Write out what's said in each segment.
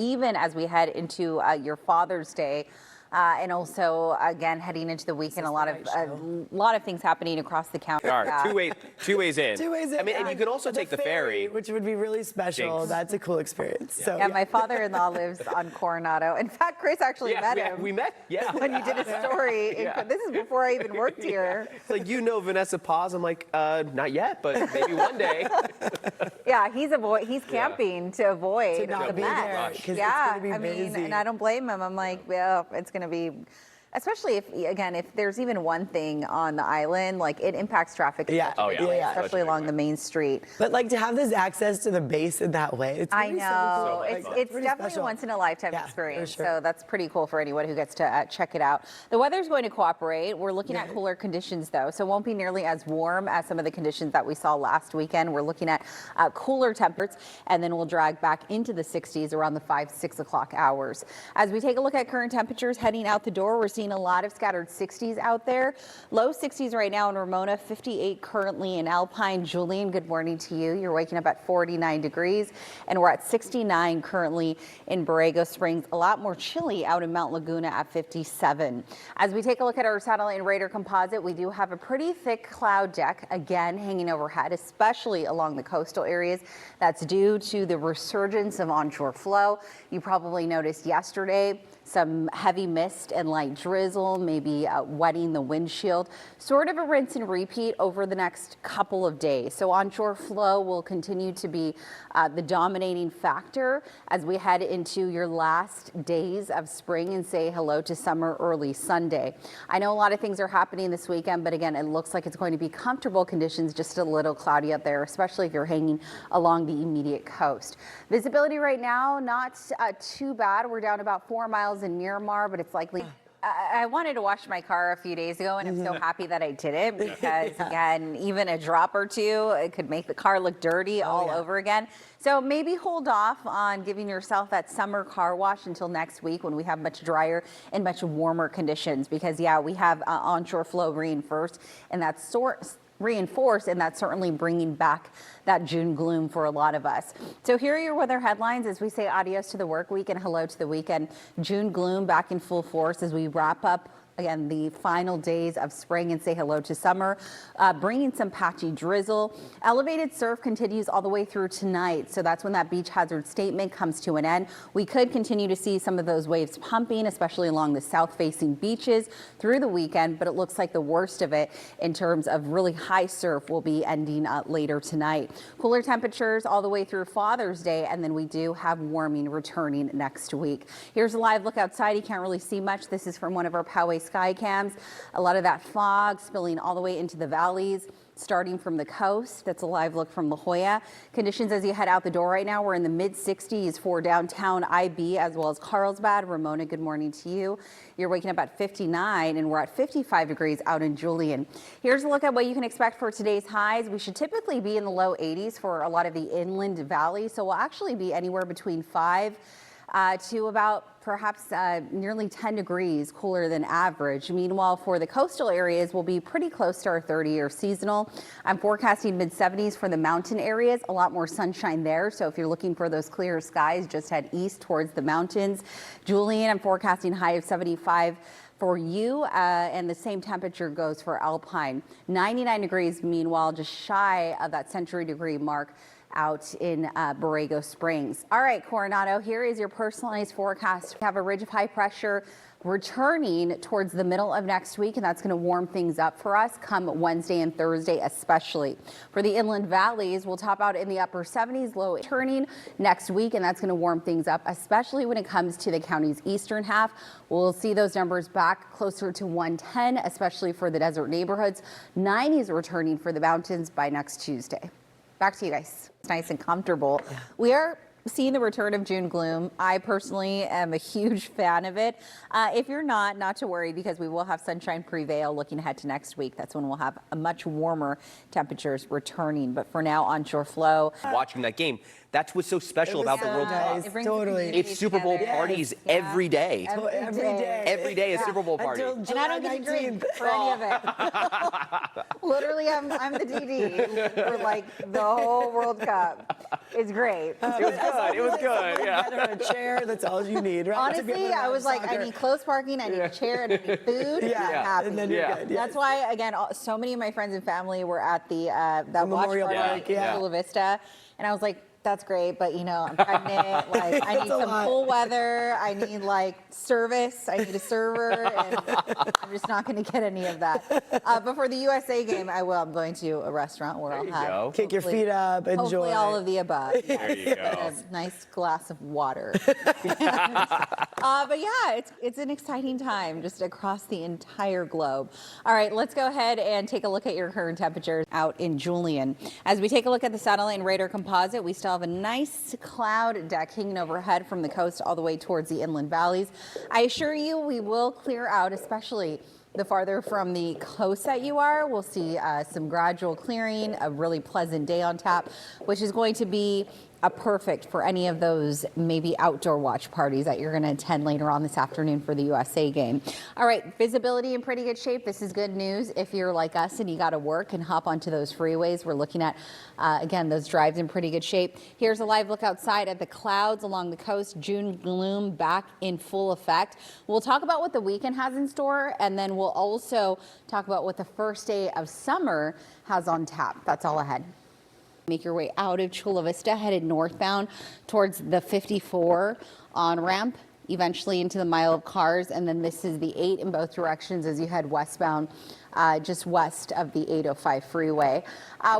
even as we head into your Father's Day. And also, again, heading into the weekend, a lot of things happening across the county. All right, two ways in. 2 ways in. I mean, and you could also take the ferry, which would be really special. Jinx. That's a cool experience. Yeah. So Yeah, my father-in-law lives on Coronado. In fact, Chris actually met him. We met, yeah. When you did a story. This is before I even worked here. It's like, Vanessa P. I'm like, not yet, but maybe one day. Yeah, he's camping to avoid not the be mess. there, 'cause Yeah, it's gonna be busy. and I don't blame him. I'm like, well, it's going to be. Especially if there's even one thing on the island, like it impacts traffic. Yeah. Oh, yeah. Especially along the main street. But like to have this access to the base in that way, it's I really know. so cool. It's pretty definitely special. a once in a lifetime Yeah, experience. for sure. So that's pretty cool for anyone who gets to check it out. The weather's going to cooperate. We're looking at cooler conditions though, so it won't be nearly as warm as some of the conditions that we saw last weekend. We're looking at cooler temperatures, and then we'll drag back into the 60s around the 5-6 o'clock hours. As we take a look at current temperatures heading out the door, we're seeing a lot of scattered 60s out there. Low 60s right now in Ramona, 58 currently in Alpine. Julian, good morning to you. You're waking up at 49 degrees, and we're at 69 currently in Borrego Springs. A lot more chilly out in Mount Laguna at 57. As we take a look at our satellite and radar composite, we do have a pretty thick cloud deck again hanging overhead, especially along the coastal areas. That's due to the resurgence of onshore flow. You probably noticed yesterday some heavy mist and light drizzle, maybe wetting the windshield. Sort of a rinse and repeat over the next couple of days. So onshore flow will continue to be the dominating factor as we head into your last days of spring and say hello to summer early Sunday. I know a lot of things are happening this weekend, but again, it looks like it's going to be comfortable conditions, just a little cloudy out there, especially if you're hanging along the immediate coast. Visibility right now, not too bad. We're down about 4 miles in Miramar, but it's likely. I wanted to wash my car a few days ago, and I'm so happy that I didn't because, again, even a drop or two, it could make the car look dirty all over again. So maybe hold off on giving yourself that summer car wash until next week when we have much drier and much warmer conditions because, we have onshore flow reinforced, and that's certainly bringing back that June gloom for a lot of us. So here are your weather headlines as we say adios to the work week and hello to the weekend. June gloom back in full force as we wrap up again the final days of spring and say hello to summer, bringing some patchy drizzle. Elevated surf continues all the way through tonight, so that's when that beach hazard statement comes to an end. We could continue to see some of those waves pumping, especially along the south facing beaches through the weekend, but it looks like the worst of it in terms of really high surf will be ending later tonight. Cooler temperatures all the way through Father's Day, and then we do have warming returning next week. Here's a live look outside. You can't really see much. This is from one of our Poway sky cams. A lot of that fog spilling all the way into the valleys, starting from the coast. That's a live look from La Jolla. Conditions as you head out the door right now, we're in the mid 60s for downtown IB as well as Carlsbad. Ramona, good morning to you. You're waking up at 59 and we're at 55 degrees out in Julian. Here's a look at what you can expect for today's highs. We should typically be in the low 80s for a lot of the inland valleys. So we'll actually be anywhere between 5 to about perhaps nearly 10 degrees cooler than average. Meanwhile, for the coastal areas, we'll be pretty close to our 30-year seasonal. I'm forecasting mid-70s for the mountain areas, a lot more sunshine there. So if you're looking for those clear skies, just head east towards the mountains. Julian, I'm forecasting high of 75 for you, and the same temperature goes for Alpine. 99 degrees, meanwhile, just shy of that century degree mark out in Borrego Springs. All right, Coronado, here is your personalized forecast. We have a ridge of high pressure returning towards the middle of next week, and that's going to warm things up for us come Wednesday and Thursday especially. For the inland valleys, we'll top out in the upper 70s, low turning next week, and that's going to warm things up, especially when it comes to the county's eastern half. We'll see those numbers back closer to 110, especially for the desert neighborhoods. 90s returning for the mountains by next Tuesday. Back to you guys. It's nice and comfortable. Yeah. We are seeing the return of June gloom. I personally am a huge fan of it. If you're not to worry because we will have sunshine prevail looking ahead to next week. That's when we'll have a much warmer temperatures returning. But for now, onshore flow. Watching that game, That's what's so special about the World Cup. It brings the Totally. community It's Super Bowl together. parties Yeah. every day. Every day. Every day is Super Bowl party. Until And July I don't get to drink 19th. for any of it. Literally, I'm the DD for like the whole World Cup. It's great. It was good. It was good. Yeah. Get her a chair. That's all you need, right? to be able Honestly, to I watch was like, I soccer. need close parking, I need a chair, and I need food. Yeah, I'm happy. and then you're Yeah. good. Yes. That's why, again, so many of my friends and family were at the that watch Memorial party Park, in yeah. Chula Vista, and I was like, that's great, but I'm pregnant. Like, I need a some lot. cool weather. I need like service. I need a server, and I'm just not going to get any of that. But for the USA game, I will. I'm going to a restaurant where I'll you have go. Kick your hopefully- feet up, enjoy. Hopefully, all of the above. There you go. A nice glass of water. But yeah, it's an exciting time just across the entire globe. All right, let's go ahead and take a look at your current temperatures out in Julian. As we take a look at the satellite and radar composite, we still have a nice cloud deck hanging overhead from the coast all the way towards the inland valleys. I assure you we will clear out, especially the farther from the coast that you are. We'll see some gradual clearing, a really pleasant day on tap, which is going to be perfect for any of those maybe outdoor watch parties that you're going to attend later on this afternoon for the USA game. All right, visibility in pretty good shape. This is good news if you're like us and you got to work and hop onto those freeways. We're looking at, again, those drives in pretty good shape. Here's a live look outside at the clouds along the coast. June gloom back in full effect. We'll talk about what the weekend has in store, and then we'll also talk about what the first day of summer has on tap. That's all ahead. Make your way out of Chula Vista, headed northbound towards the 54 on-ramp, eventually into the mile of cars, and then this is the 8 in both directions as you head westbound, just west of the 805 freeway.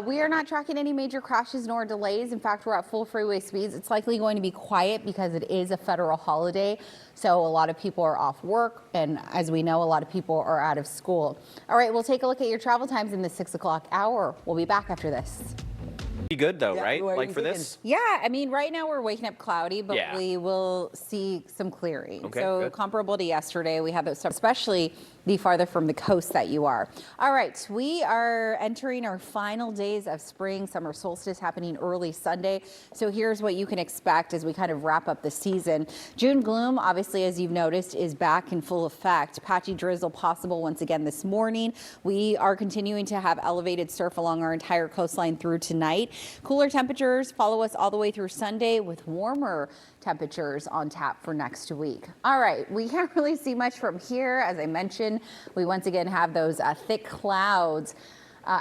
We are not tracking any major crashes nor delays. In fact, we're at full freeway speeds. It's likely going to be quiet because it is a federal holiday, so a lot of people are off work, and as we know, a lot of people are out of school. All right, we'll take a look at your travel times in the 6 o'clock hour. We'll be back after this. Be good though, Yeah, right? where are Like you for thinking? this. Yeah, I mean, right now we're waking up cloudy, but Yeah. we will see some clearing. Okay, so good. comparable to yesterday, we had those, especially the farther from the coast that you are. All right, we are entering our final days of spring. Summer solstice happening early Sunday. So here's what you can expect as we kind of wrap up the season. June gloom, obviously, as you've noticed, is back in full effect. Patchy drizzle possible once again this morning. We are continuing to have elevated surf along our entire coastline through tonight. Cooler temperatures follow us all the way through Sunday with warmer temperatures on tap for next week. All right, we can't really see much from here. As I mentioned, we once again have those thick clouds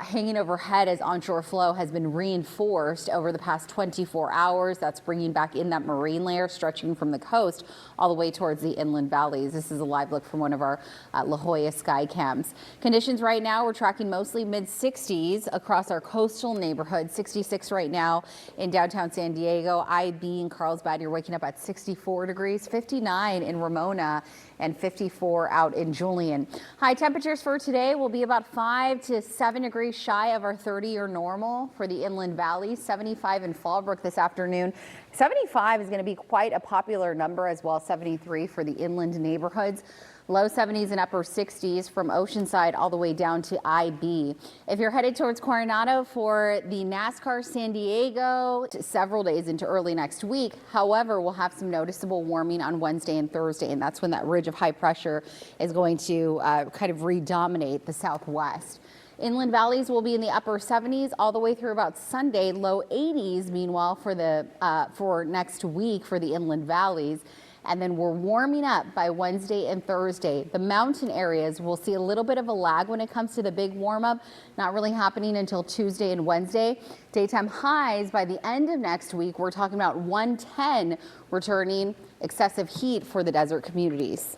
hanging overhead as onshore flow has been reinforced over the past 24 hours. That's bringing back in that marine layer stretching from the coast all the way towards the inland valleys. This is a live look from one of our La Jolla sky cams. Conditions right now, we're tracking mostly mid-60s across our coastal neighborhood. 66 right now in downtown San Diego. IB in Carlsbad, you're waking up at 64 degrees, 59 in Ramona, and 54 out in Julian. High temperatures for today will be about 5 to 7 degrees shy of our 30-year normal for the inland valleys. 75 in Fallbrook this afternoon. 75 is going to be quite a popular number as well. 73 for the inland neighborhoods. Low 70s and upper 60s from Oceanside all the way down to IB. If you're headed towards Coronado for the NASCAR San Diego, several days into early next week. However, we'll have some noticeable warming on Wednesday and Thursday, and that's when that ridge of high pressure is going to kind of redominate the southwest. Inland valleys will be in the upper 70s all the way through about Sunday. Low 80s, meanwhile, for next week for the inland valleys. And then we're warming up by Wednesday and Thursday. The mountain areas will see a little bit of a lag when it comes to the big warm up, not really happening until Tuesday and Wednesday. Daytime highs by the end of next week, we're talking about 110 returning. Excessive heat for the desert communities.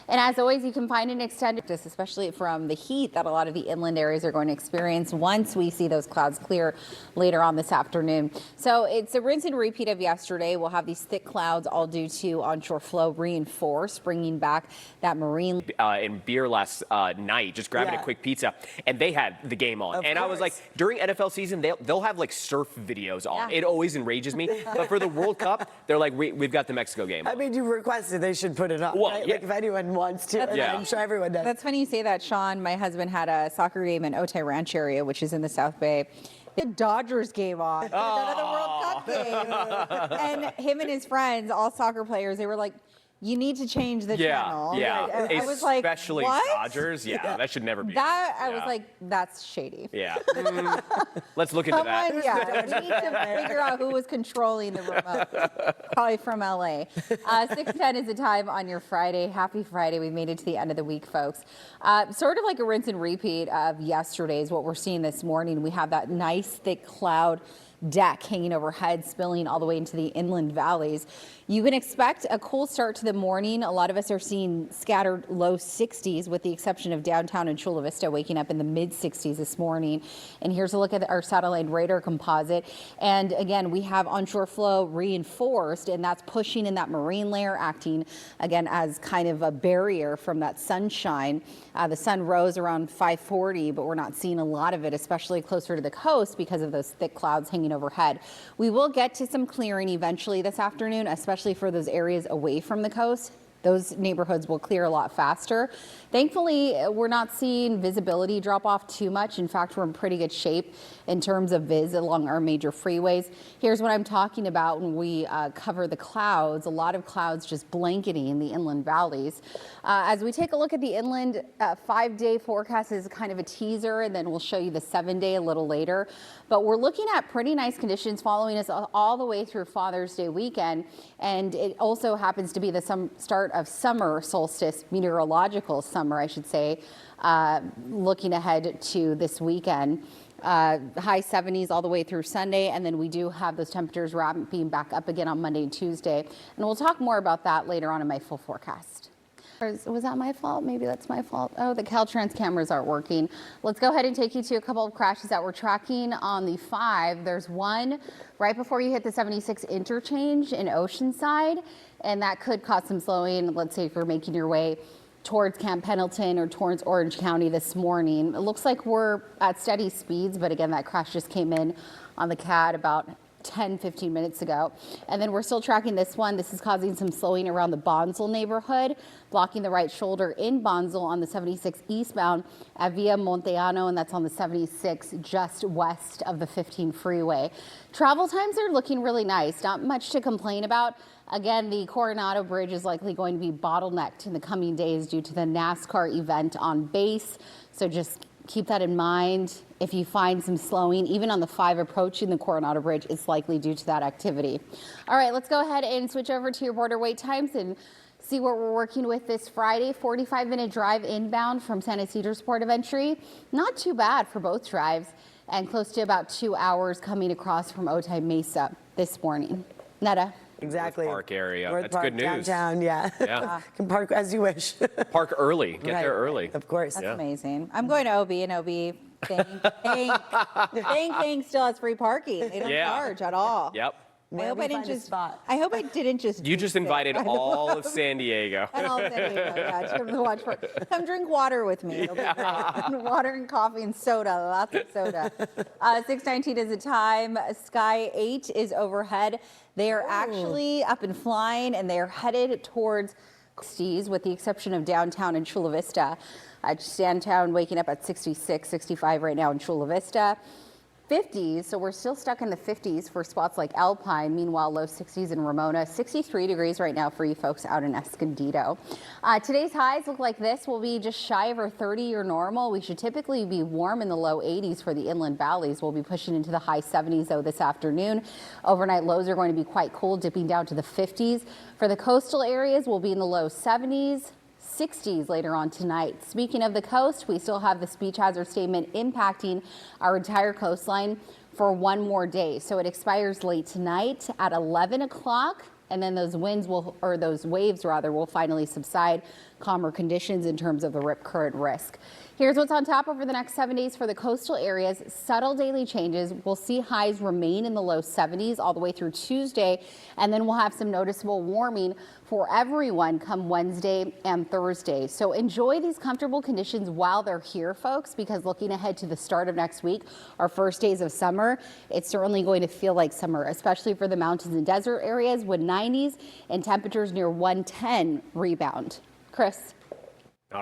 And as always, you can find an extended, especially from the heat that a lot of the inland areas are going to experience once we see those clouds clear later on this afternoon. So it's a rinse and repeat of yesterday. We'll have these thick clouds all due to onshore flow reinforced, bringing back that marine. In beer last night, just grabbing a Yeah. quick pizza, and they had the game on. Of And I was like, course. during NFL season, they'll have like surf videos on. Yeah. It always enrages me. But for the World Cup, they're like, we've got the Mexico game I on. mean, you requested they should put it up, Well, right? yeah. Like if anyone wants to, and Yeah. I'm sure everyone does. That's funny you say that, Sean. My husband had a soccer game in Otay Ranch area, which is in the South Bay. The Dodgers game on. Another World Cup game. And him and his friends, all soccer players, they were like, you need to change the channel. Yeah, I was like, especially what? Dodgers. Yeah, that should never be. That, I was Yeah. like, that's shady. Yeah. Let's look into that. Someone, yeah, we need to figure out who was controlling the remote. Probably from LA. 6:10 is the time on your Friday. Happy Friday. We made it to the end of the week, folks. Sort of like a rinse and repeat of yesterday's, what we're seeing this morning. We have that nice thick cloud deck hanging overhead, spilling all the way into the inland valleys. You can expect a cool start to the morning. A lot of us are seeing scattered low 60s, with the exception of downtown and Chula Vista waking up in the mid 60s this morning. And here's a look at our satellite radar composite. And again, we have onshore flow reinforced, and that's pushing in that marine layer, acting again as kind of a barrier from that sunshine. The sun rose around 5:40, but we're not seeing a lot of it, especially closer to the coast because of those thick clouds hanging overhead. We will get to some clearing eventually this afternoon, especially for those areas away from the coast. Those neighborhoods will clear a lot faster. Thankfully, we're not seeing visibility drop off too much. In fact, we're in pretty good shape in terms of viz along our major freeways. Here's what I'm talking about when we cover the clouds. A lot of clouds just blanketing the inland valleys. As we take a look at the inland 5-day forecast is kind of a teaser, and then we'll show you the 7-day a little later. But we're looking at pretty nice conditions following us all the way through Father's Day weekend. And it also happens to be the start of summer solstice, meteorological summer, I should say, looking ahead to this weekend. High 70s all the way through Sunday, and then we do have those temperatures ramping back up again on Monday and Tuesday. And we'll talk more about that later on in my full forecast. Was that my fault? Maybe that's my fault. Oh, the Caltrans cameras aren't working. Let's go ahead and take you to a couple of crashes that we're tracking on the 5. There's one right before you hit the 76 interchange in Oceanside, and that could cause some slowing. Let's say if you're making your way towards Camp Pendleton or towards Orange County this morning. It looks like we're at steady speeds, but again, that crash just came in on the CAD about 10-15 minutes ago. And then we're still tracking this one. This is causing some slowing around the Bonsall neighborhood, blocking the right shoulder in Bonsall on the 76 eastbound at Via Monteano, and that's on the 76 just west of the 15 freeway. Travel times are looking really nice. Not much to complain about. Again, the Coronado Bridge is likely going to be bottlenecked in the coming days due to the NASCAR event on base. So just keep that in mind. If you find some slowing, even on the 5 approaching the Coronado Bridge, it's likely due to that activity. All right, let's go ahead and switch over to your border wait times and see what we're working with this Friday. 45-minute drive inbound from San Ysidro's port of entry. Not too bad for both drives, and close to about 2 hours coming across from Otay Mesa this morning. Netta. Exactly. North Park area. North That's Park, good news. Downtown, yeah. Yeah. Can park as you wish. Park early. Get Right, there early. Of course. That's amazing. I'm going to OB, and OB Thank still has free parking. They don't charge at all. Yep. I hope I didn't just. I hope I didn't just. You just invited all of San Diego. And all of San Diego, yeah, to watch for. Come drink water with me. It'll be great. Water and coffee and soda, lots of soda. 6:19 is the time. Sky 8 is overhead. They are actually up and flying, and they are headed towards Stees, with the exception of downtown and Chula Vista. Just downtown waking up at 66, 65 right now in Chula Vista. 50s, so we're still stuck in the 50s for spots like Alpine. Meanwhile, low 60s in Ramona, 63 degrees right now for you folks out in Escondido. Today's highs look like this. We'll be just shy of our 30-year normal. We should typically be warm in the low 80s for the inland valleys. We'll be pushing into the high 70s though this afternoon. Overnight lows are going to be quite cool, dipping down to the 50s. For the coastal areas, we'll be in the low 70s. 60s later on tonight. Speaking of the coast, we still have the speech hazard statement impacting our entire coastline for one more day. So it expires late tonight at 11 o'clock, and then those waves will finally subside. Calmer conditions in terms of the rip current risk. Here's what's on tap over the next 7 days for the coastal areas. Subtle daily changes. We'll see highs remain in the low 70s all the way through Tuesday, and then we'll have some noticeable warming for everyone come Wednesday and Thursday. So enjoy these comfortable conditions while they're here, folks, because looking ahead to the start of next week, our first days of summer, it's certainly going to feel like summer, especially for the mountains and desert areas with 90s and temperatures near 110 rebound. Chris.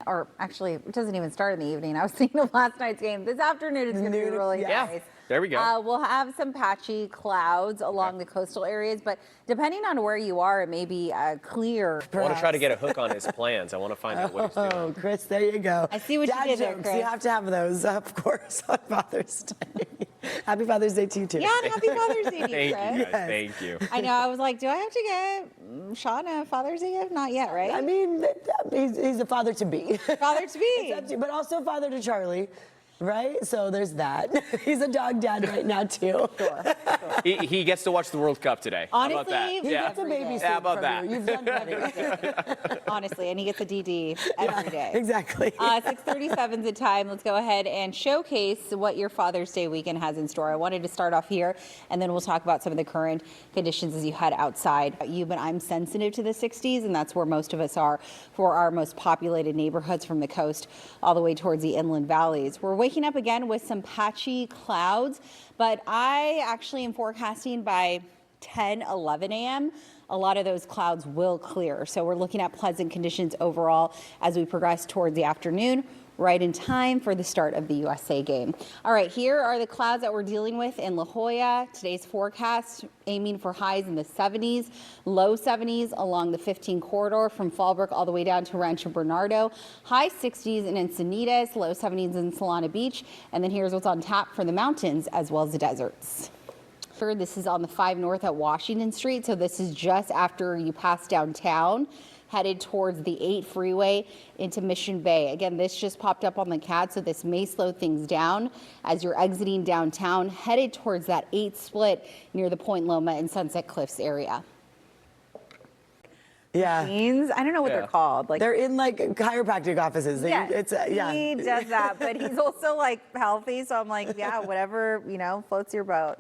Or actually, it doesn't even start in the evening. I was thinking of last night's game. This afternoon it's going to be really nice. There we go. We'll have some patchy clouds along the coastal areas, but depending on where you are, it may be clear. I want to try to get a hook on his plans. I want to find out what he's doing. Oh, Chris, there you go. I see what you Dad did there, jokes, Chris. you have to have those, of course, on Father's Day. Happy Father's Day to you, too. Yeah, and happy Father's Day to you, Thank you, Chris. guys. Thank you. I know. I was like, do I have to get Sean a Father's Day gift? Not yet, right? I mean, he's a father to be. Father to be. It's up to you, but also father to Charlie, right? So there's that. He's a dog dad right now, too. He gets to watch the World Cup today. How about that? Honestly, He gets a every day. babysit How about from that? you. You've done better. Honestly, and he gets a DD every day. Exactly. 6:37 is the time. Let's go ahead and showcase what your Father's Day weekend has in store. I wanted to start off here, and then we'll talk about some of the current conditions as you head outside. I'm sensitive to the 60s, and that's where most of us are for our most populated neighborhoods from the coast all the way towards the inland valleys. We're waking up again with some patchy clouds, but I actually am forecasting by 10, 11 a.m. a lot of those clouds will clear. So we're looking at pleasant conditions overall as we progress towards the afternoon, right in time for the start of the USA game. All right, here are the clouds that we're dealing with in La Jolla. Today's forecast aiming for highs in the 70s, low 70s along the 15 corridor from Fallbrook all the way down to Rancho Bernardo, high 60s in Encinitas, low 70s in Solana Beach. And then here's what's on tap for the mountains as well as the deserts. This is on the 5 North at Washington Street. So this is just after you pass downtown, headed towards the 8 freeway into Mission Bay. Again, this just popped up on the CAD, so this may slow things down as you're exiting downtown, headed towards that 8 split near the Point Loma and Sunset Cliffs area. Yeah. I don't know what they're called. Like They're in like chiropractic offices. yeah, Yeah. he does that, but he's also like healthy, so I'm like, yeah, whatever, floats your boat.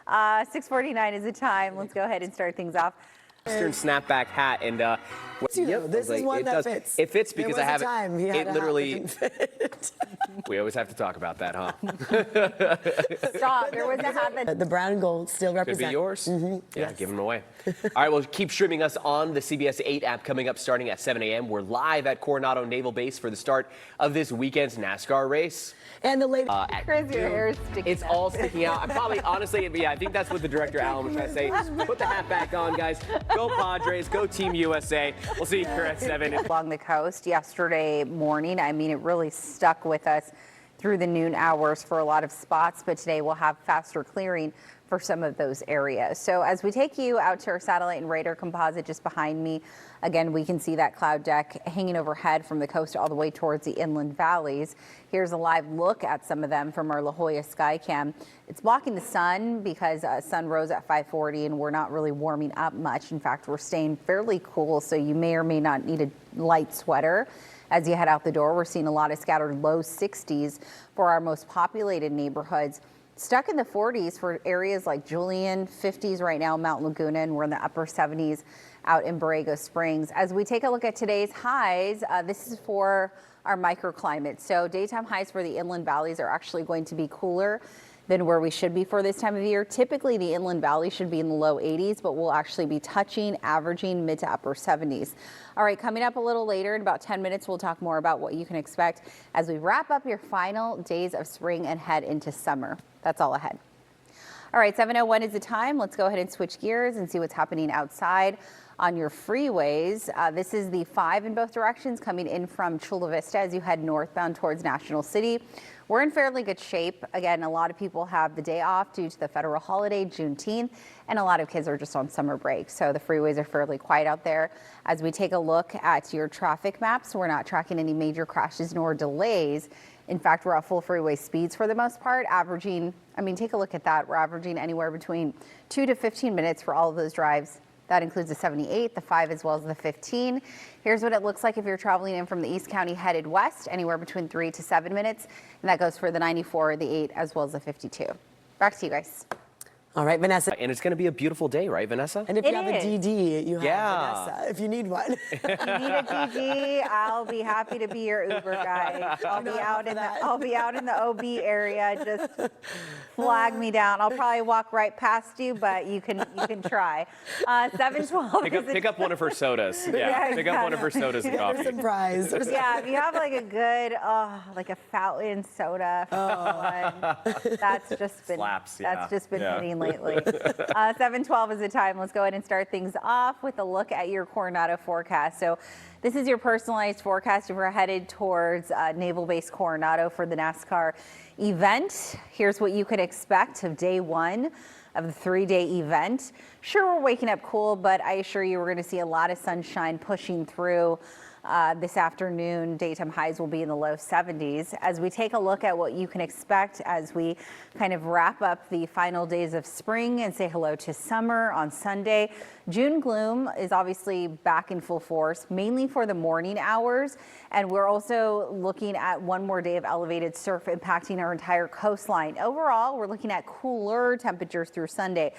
6:49 is the time. Let's go ahead and start things off. Western snapback hat and This is one that fits. It fits because There I was have a time he had it a hat literally that didn't fit. we always have to talk about that, huh? Stop. There was a hat that The brown and gold still Could represent. be yours. Yeah, Yes. give them away. All right, well, keep streaming us on the CBS 8 app coming up starting at 7 a.m. We're live at Coronado Naval Base for the start of this weekend's NASCAR race. And the latest. At Chris, your noon. hair is sticking It's out. all sticking out. I probably, honestly, I think that's what the director Alan was trying to say. Put the hat back on, guys. Go Padres. Go Team USA. We'll see you here at 7. along the coast yesterday morning. I mean, it really stuck with us through the noon hours for a lot of spots, but today we'll have faster clearing for some of those areas. So as we take you out to our satellite and radar composite just behind me, again, we can see that cloud deck hanging overhead from the coast all the way towards the inland valleys. Here's a live look at some of them from our La Jolla Skycam. It's blocking the sun because sun rose at 5:40 and we're not really warming up much. In fact, we're staying fairly cool, so you may or may not need a light sweater as you head out the door. We're seeing a lot of scattered low 60s for our most populated neighborhoods. Stuck in the 40s for areas like Julian, 50s right now, Mount Laguna, and we're in the upper 70s out in Borrego Springs. As we take a look at today's highs, this is for our microclimate. So daytime highs for the inland valleys are actually going to be cooler than where we should be for this time of year. Typically, the inland valley should be in the low 80s, but we'll actually be averaging mid to upper 70s. All right, coming up a little later in about 10 minutes, we'll talk more about what you can expect as we wrap up your final days of spring and head into summer. That's all ahead. All right, 7:01 is the time. Let's go ahead and switch gears and see what's happening outside on your freeways. This is the 5 in both directions coming in from Chula Vista as you head northbound towards National City. We're in fairly good shape. Again, a lot of people have the day off due to the federal holiday, Juneteenth, and a lot of kids are just on summer break. So the freeways are fairly quiet out there. As we take a look at your traffic maps, we're not tracking any major crashes nor delays. In fact, we're at full freeway speeds for the most part, averaging, take a look at that. We're averaging anywhere between 2 to 15 minutes for all of those drives. That includes the 78, the 5, as well as the 15. Here's what it looks like if you're traveling in from the East County headed west, anywhere between 3 to 7 minutes. And that goes for the 94, the 8, as well as the 52. Back to you guys. All right, Vanessa. And it's going to be a beautiful day, right, Vanessa? And if It you have a is. DD, you have Yeah. Vanessa, if you need one. You need a DG, I'll be happy to be your Uber guy. I'll be out in the OB area. Just flag me down. I'll probably walk right past you, but you can try. 712. Pick up one of her sodas. Yeah, pick up one of her sodas and coffee. Surprise. Yeah, if you have like a good, like a fountain soda, that's just been Slaps, yeah. that's just been Yeah. hitting lately. 7:12 is the time. Let's go ahead and start things off with a look at your Coronado forecast. So this is your personalized forecast if we're headed towards Naval Base Coronado for the NASCAR event. Here's what you can expect of day one of the 3-day event. Sure, we're waking up cool, but I assure you we're going to see a lot of sunshine pushing through. This afternoon, daytime highs will be in the low 70s. As we take a look at what you can expect as we kind of wrap up the final days of spring and say hello to summer on Sunday, June gloom is obviously back in full force, mainly for the morning hours. And we're also looking at one more day of elevated surf impacting our entire coastline. Overall, we're looking at cooler temperatures through Sunday.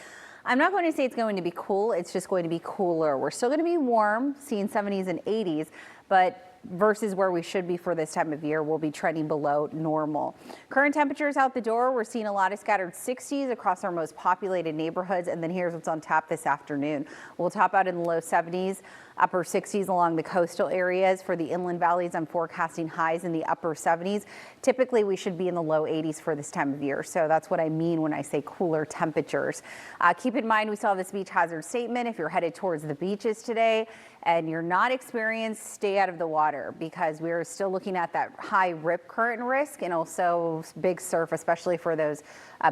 I'm not going to say it's going to be cool, it's just going to be cooler. We're still going to be warm, seeing 70s and 80s, but versus where we should be for this time of year, we'll be trending below normal. Current temperatures out the door, we're seeing a lot of scattered 60s across our most populated neighborhoods, and then here's what's on tap this afternoon. We'll top out in the low 70s, upper 60s along the coastal areas. For the inland valleys, I'm forecasting highs in the upper 70s. Typically, we should be in the low 80s for this time of year, so that's what I mean when I say cooler temperatures. Keep in mind, we saw this beach hazard statement. If you're headed towards the beaches today and you're not experienced, stay out of the water because we're still looking at that high rip current risk and also big surf, especially for those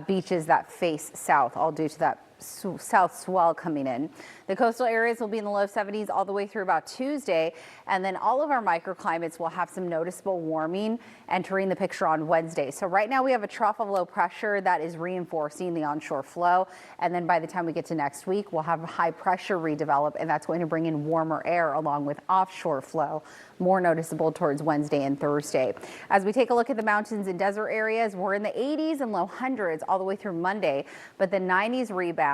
beaches that face south, all due to that south swell coming in. The coastal areas will be in the low 70s all the way through about Tuesday, and then all of our microclimates will have some noticeable warming entering the picture on Wednesday. So right now we have a trough of low pressure that is reinforcing the onshore flow, and then by the time we get to next week, we'll have high pressure redevelop, and that's going to bring in warmer air along with offshore flow, more noticeable towards Wednesday and Thursday. As we take a look at the mountains and desert areas, we're in the 80s and low hundreds all the way through Monday, but the 90s rebound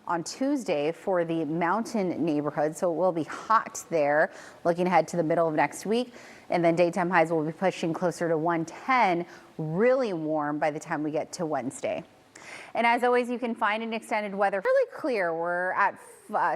on Tuesday for the mountain neighborhood, so it will be hot there looking ahead to the middle of next week, and then daytime highs will be pushing closer to 110, really warm by the time we get to Wednesday. And as always, you can find an extended weather really clear. We're at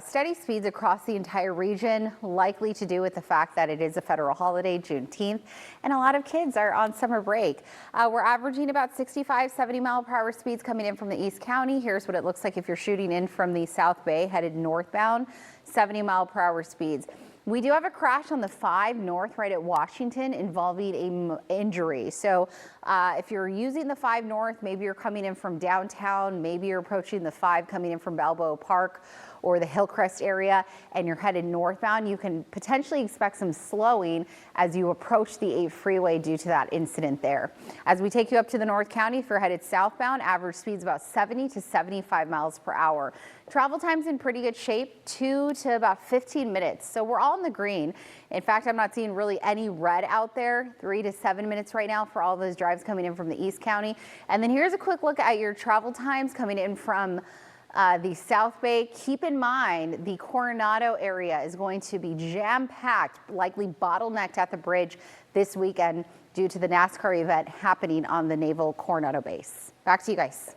steady speeds across the entire region, likely to do with the fact that it is a federal holiday, Juneteenth, and a lot of kids are on summer break. We're averaging about 65, 70 mile per hour speeds coming in from the East County. Here's what it looks like if you're shooting in from the South Bay headed northbound, 70 mile per hour speeds. We do have a crash on the 5 north right at Washington involving an injury. So if you're using the 5 north, maybe you're coming in from downtown, maybe you're approaching the 5 coming in from Balboa Park or the Hillcrest area, and you're headed northbound, you can potentially expect some slowing as you approach the 8 freeway due to that incident there. As we take you up to the North County, if you're headed southbound, average speeds about 70 to 75 miles per hour. Travel time's in pretty good shape, 2 to about 15 minutes. So we're all in the green. In fact, I'm not seeing really any red out there, 3 to 7 minutes right now for all those drives coming in from the East County. And then here's a quick look at your travel times coming in from the South Bay. Keep in mind the Coronado area is going to be jam-packed, likely bottlenecked at the bridge this weekend due to the NASCAR event happening on the Naval Coronado base. Back to you guys.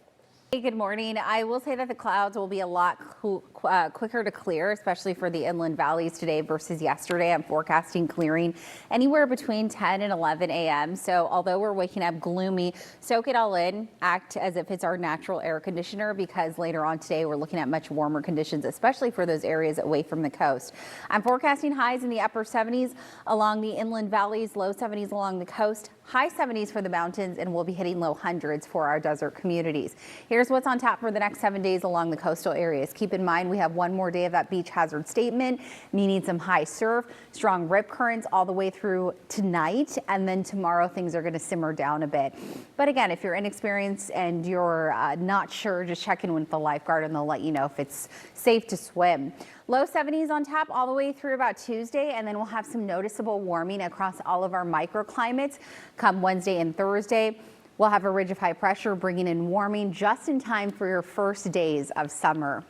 Hey, good morning. I will say that the clouds will be a lot quicker to clear, especially for the inland valleys today versus yesterday. I'm forecasting clearing anywhere between 10 and 11 a.m. So although we're waking up gloomy, soak it all in, act as if it's our natural air conditioner, because later on today we're looking at much warmer conditions, especially for those areas away from the coast. I'm forecasting highs in the upper 70s along the inland valleys, low 70s along the coast, high 70s for the mountains, and we'll be hitting low hundreds for our desert communities. Here's what's on tap for the next 7 days along the coastal areas. Keep in mind we have one more day of that beach hazard statement, meaning some high surf, strong rip currents all the way through tonight, and then tomorrow things are going to simmer down a bit. But again, if you're inexperienced and you're not sure, just check in with the lifeguard and they'll let you know if it's safe to swim. Low 70s on tap all the way through about Tuesday, and then we'll have some noticeable warming across all of our microclimates come Wednesday and Thursday. We'll have a ridge of high pressure bringing in warming just in time for your first days of summer.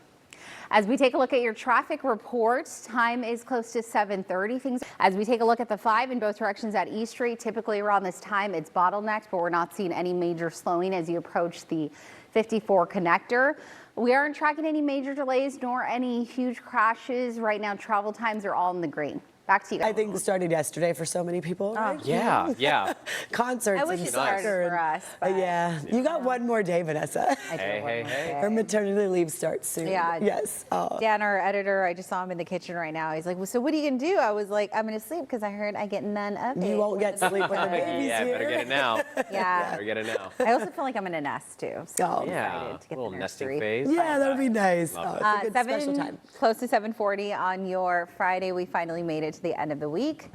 As we take a look at your traffic report, time is close to 7:30. As we take a look at the 5 in both directions at East Street, typically around this time it's bottlenecked, but we're not seeing any major slowing as you approach the 54 connector. We aren't tracking any major delays nor any huge crashes. Right now, travel times are all in the green. Back to you guys. I think it started yesterday for so many people, right? Yeah. Concerts I wish and it started soccer. for us, but Yeah, you got one more day, Vanessa. I do Hey, one hey, more hey. day. Her maternity leave starts soon. Yeah. Yes. Oh. Dan, our editor, I just saw him in the kitchen right now. He's like, well, so what are you going to do? I was like, I'm going to sleep because I heard I get none of it. You won't get sleep when the baby's Yeah, here. better get it now. Yeah. Better get it now. I also feel like I'm going to nest too. So Oh. I'm Yeah, excited to get little the nesting nursery. phase. Yeah, that'll be nice. Oh, it's a good special time. Close to 7:40 on your Friday. We finally made it to the end of the week.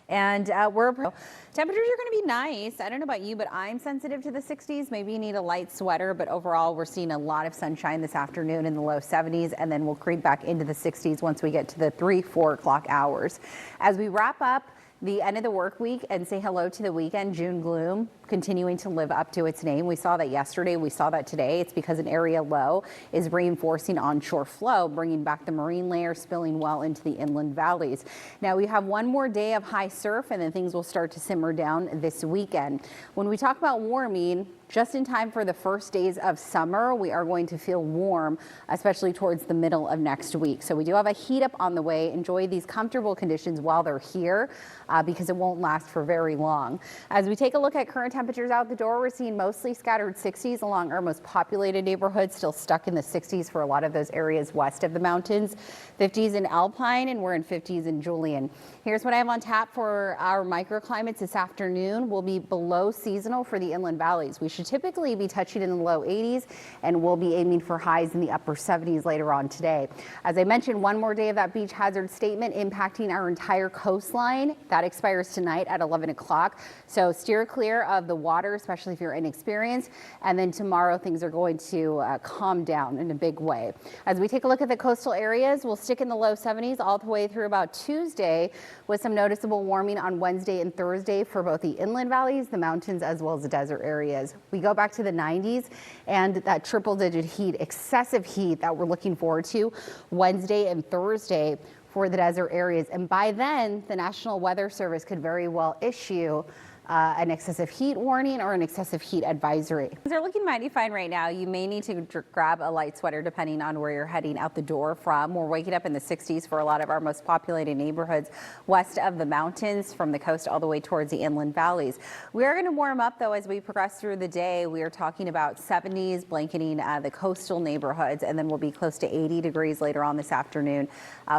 And temperatures are going to be nice. I don't know about you, but I'm sensitive to the 60s. Maybe you need a light sweater, but overall we're seeing a lot of sunshine this afternoon in the low 70s, and then we'll creep back into the 60s once we get to the 3-4 o'clock hours. As we wrap up the end of the work week and say hello to the weekend, June gloom continuing to live up to its name. We saw that yesterday. We saw that today. It's because an area low is reinforcing onshore flow, bringing back the marine layer, spilling well into the inland valleys. Now we have one more day of high surf, and then things will start to simmer down this weekend. When we talk about warming, just in time for the first days of summer, we are going to feel warm, especially towards the middle of next week. So we do have a heat up on the way. Enjoy these comfortable conditions while they're here because it won't last for very long. As we take a look at current temperatures out the door, we're seeing mostly scattered 60s along our most populated neighborhoods, still stuck in the 60s for a lot of those areas west of the mountains, 50s in Alpine, and we're in 50s in Julian. Here's what I have on tap for our microclimates this afternoon. We'll be below seasonal for the inland valleys. We should typically be touching in the low 80s, and we'll be aiming for highs in the upper 70s later on today. As I mentioned, one more day of that beach hazard statement impacting our entire coastline. That expires tonight at 11 o'clock. So steer clear of the water, especially if you're inexperienced. And then tomorrow things are going to calm down in a big way. As we take a look at the coastal areas, we'll stick in the low 70s all the way through about Tuesday, with some noticeable warming on Wednesday and Thursday for both the inland valleys, the mountains, as well as the desert areas. We go back to the 90s and that triple-digit heat, excessive heat that we're looking forward to Wednesday and Thursday for the desert areas. And by then, the National Weather Service could very well issue an excessive heat warning or an excessive heat advisory. Things are looking mighty fine right now. You may need to grab a light sweater depending on where you're heading out the door from. We're waking up in the 60s for a lot of our most populated neighborhoods west of the mountains, from the coast all the way towards the inland valleys. We are going to warm up though as we progress through the day. We are talking about 70s blanketing the coastal neighborhoods, and then we'll be close to 80 degrees later on this afternoon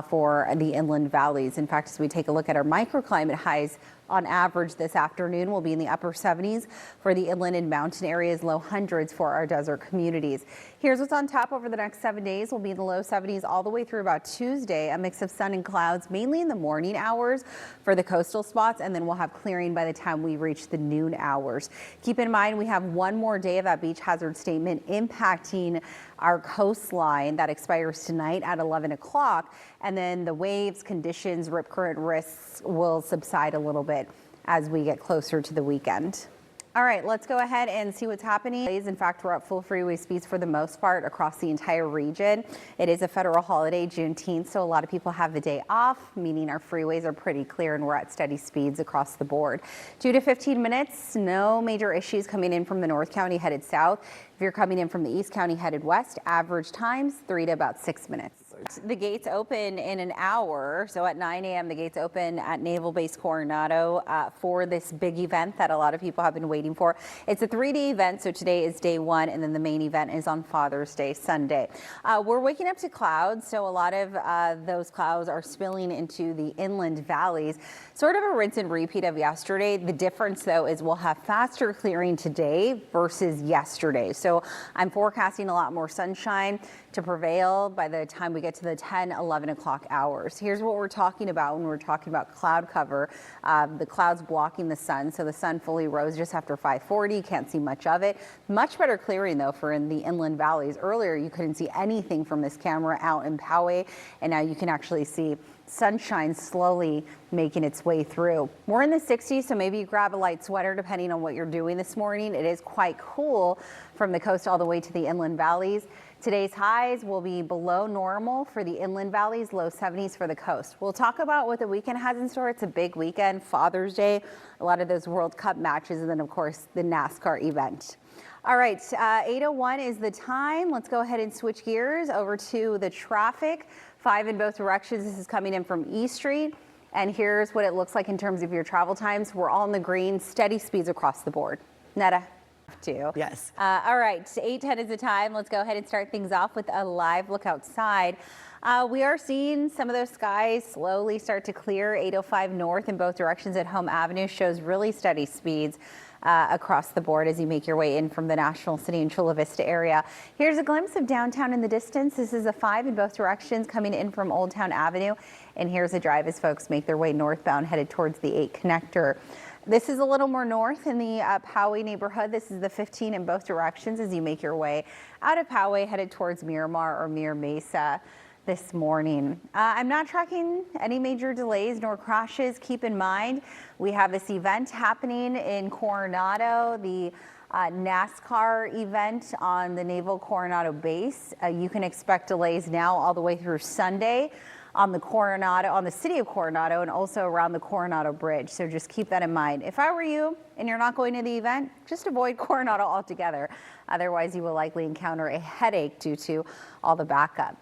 for the inland valleys. In fact, as we take a look at our microclimate highs, on average this afternoon will be in the upper 70s for the inland and mountain areas, low hundreds for our desert communities. Here's what's on tap over the next 7 days. We'll be in the low 70s all the way through about Tuesday, a mix of sun and clouds, mainly in the morning hours for the coastal spots, and then we'll have clearing by the time we reach the noon hours. Keep in mind, we have one more day of that beach hazard statement impacting our coastline that expires tonight at 11 o'clock, and then the waves, conditions, rip current risks will subside a little bit as we get closer to the weekend. All right, let's go ahead and see what's happening. In fact, we're at full freeway speeds for the most part across the entire region. It is a federal holiday, Juneteenth, so a lot of people have the day off, meaning our freeways are pretty clear and we're at steady speeds across the board. 2 to 15 minutes, no major issues coming in from the North County headed south. If you're coming in from the East County headed west, average times 3 to about 6 minutes. The gates open in an hour. So at 9 a.m. the gates open at Naval Base Coronado for this big event that a lot of people have been waiting for. It's a 3-day event, so today is day 1, and then the main event is on Father's Day, Sunday. We're waking up to clouds, so a lot of those clouds are spilling into the inland valleys. Sort of a rinse and repeat of yesterday. The difference, though, is we'll have faster clearing today versus yesterday. So I'm forecasting a lot more sunshine to prevail by the time we get to the 10, 11 o'clock hours. Here's what we're talking about when we're talking about cloud cover. The clouds blocking the sun, so the sun fully rose just after 5:40. Can't see much of it. Much better clearing, though, for in the inland valleys. Earlier, you couldn't see anything from this camera out in Poway, and now you can actually see sunshine slowly making its way through. We're in the 60s, so maybe you grab a light sweater depending on what you're doing this morning. It is quite cool from the coast all the way to the inland valleys. Today's highs will be below normal for the inland valleys, low 70s for the coast. We'll talk about what the weekend has in store. It's a big weekend, Father's Day, a lot of those World Cup matches, and then of course the NASCAR event. All right, 8:01 is the time. Let's go ahead and switch gears over to the traffic. 5 in both directions. This is coming in from E Street. And here's what it looks like in terms of your travel times. We're all in the green, steady speeds across the board. Netta. Yes. All right, 8:10 is the time. Let's go ahead and start things off with a live look outside. We are seeing some of those skies slowly start to clear. 805 north in both directions at Home Avenue shows really steady speeds across the board as you make your way in from the National City and Chula Vista area. Here's a glimpse of downtown in the distance. This is a 5 in both directions coming in from Old Town Avenue. And here's a drive as folks make their way northbound headed towards the 8 connector. This is a little more north in the Poway neighborhood. This is the 15 in both directions as you make your way out of Poway headed towards Miramar or Mira Mesa this morning. I'm not tracking any major delays nor crashes. Keep in mind, we have this event happening in Coronado, the NASCAR event on the Naval Coronado base. You can expect delays now all the way through Sunday on the city of Coronado and also around the Coronado Bridge. So just keep that in mind. If I were you and you're not going to the event, just avoid Coronado altogether. Otherwise, you will likely encounter a headache due to all the backup.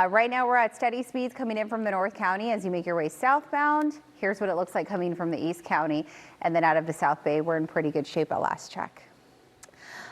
Right now, we're at steady speeds coming in from the North County as you make your way southbound. Here's what it looks like coming from the East County. And then out of the South Bay, we're in pretty good shape at last check.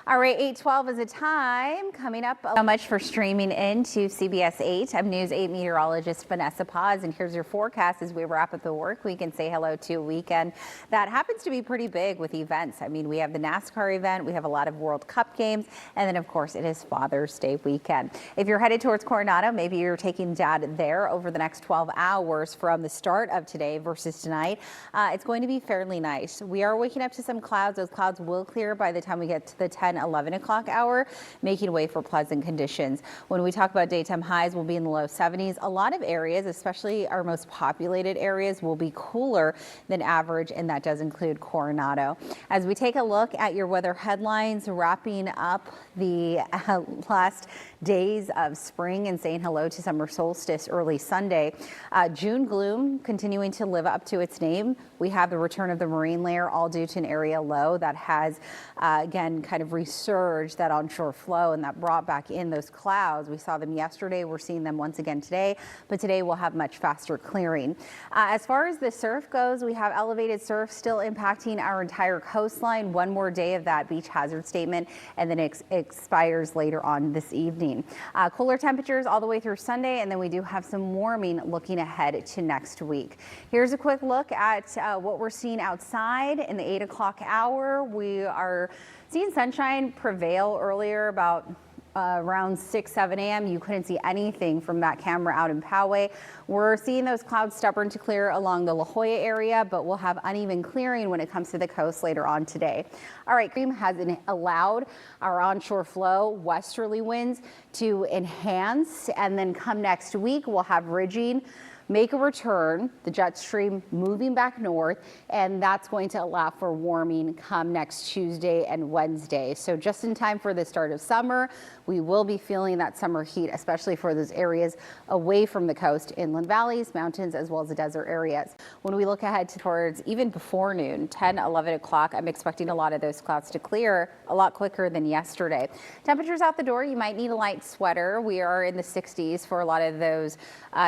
All right, 8:12 is the time. Coming up, so much for streaming into CBS 8. I'm News 8 meteorologist Vanessa P, and here's your forecast as we wrap up the work week and say hello to a weekend that happens to be pretty big with events. I mean, we have the NASCAR event, we have a lot of World Cup games, and then of course it is Father's Day weekend. If you're headed towards Coronado, maybe you're taking dad there over the next 12 hours from the start of today versus tonight. It's going to be fairly nice. We are waking up to some clouds. Those clouds will clear by the time we get to the 11 o'clock hour, making way for pleasant conditions. When we talk about daytime highs, we'll be in the low 70s. A lot of areas, especially our most populated areas, will be cooler than average, and that does include Coronado. As we take a look at your weather headlines, wrapping up the last days of spring and saying hello to summer solstice early Sunday. June gloom continuing to live up to its name. We have the return of the marine layer, all due to an area low that has, again, kind of resurged that onshore flow and that brought back in those clouds. We saw them yesterday. We're seeing them once again today, but today we'll have much faster clearing. As far as the surf goes, we have elevated surf still impacting our entire coastline. One more day of that beach hazard statement, and then it expires later on this evening. Cooler temperatures all the way through Sunday, and then we do have some warming looking ahead to next week. Here's a quick look at what we're seeing outside in the 8 o'clock hour. We are seeing sunshine prevail earlier about around 6-7 a.m. You couldn't see anything from that camera out in Poway. We're seeing those clouds stubborn to clear along the La Jolla area, but we'll have uneven clearing when it comes to the coast later on today. All right, cream has allowed our onshore flow, westerly winds to enhance, and then come next week, we'll have ridging make a return, the jet stream moving back north, and that's going to allow for warming come next Tuesday and Wednesday. So just in time for the start of summer, we will be feeling that summer heat, especially for those areas away from the coast, inland valleys, mountains, as well as the desert areas. When we look ahead towards even before noon, 10, 11 o'clock, I'm expecting a lot of those clouds to clear a lot quicker than yesterday. Temperatures out the door, you might need a light sweater. We are in the 60s for a lot of those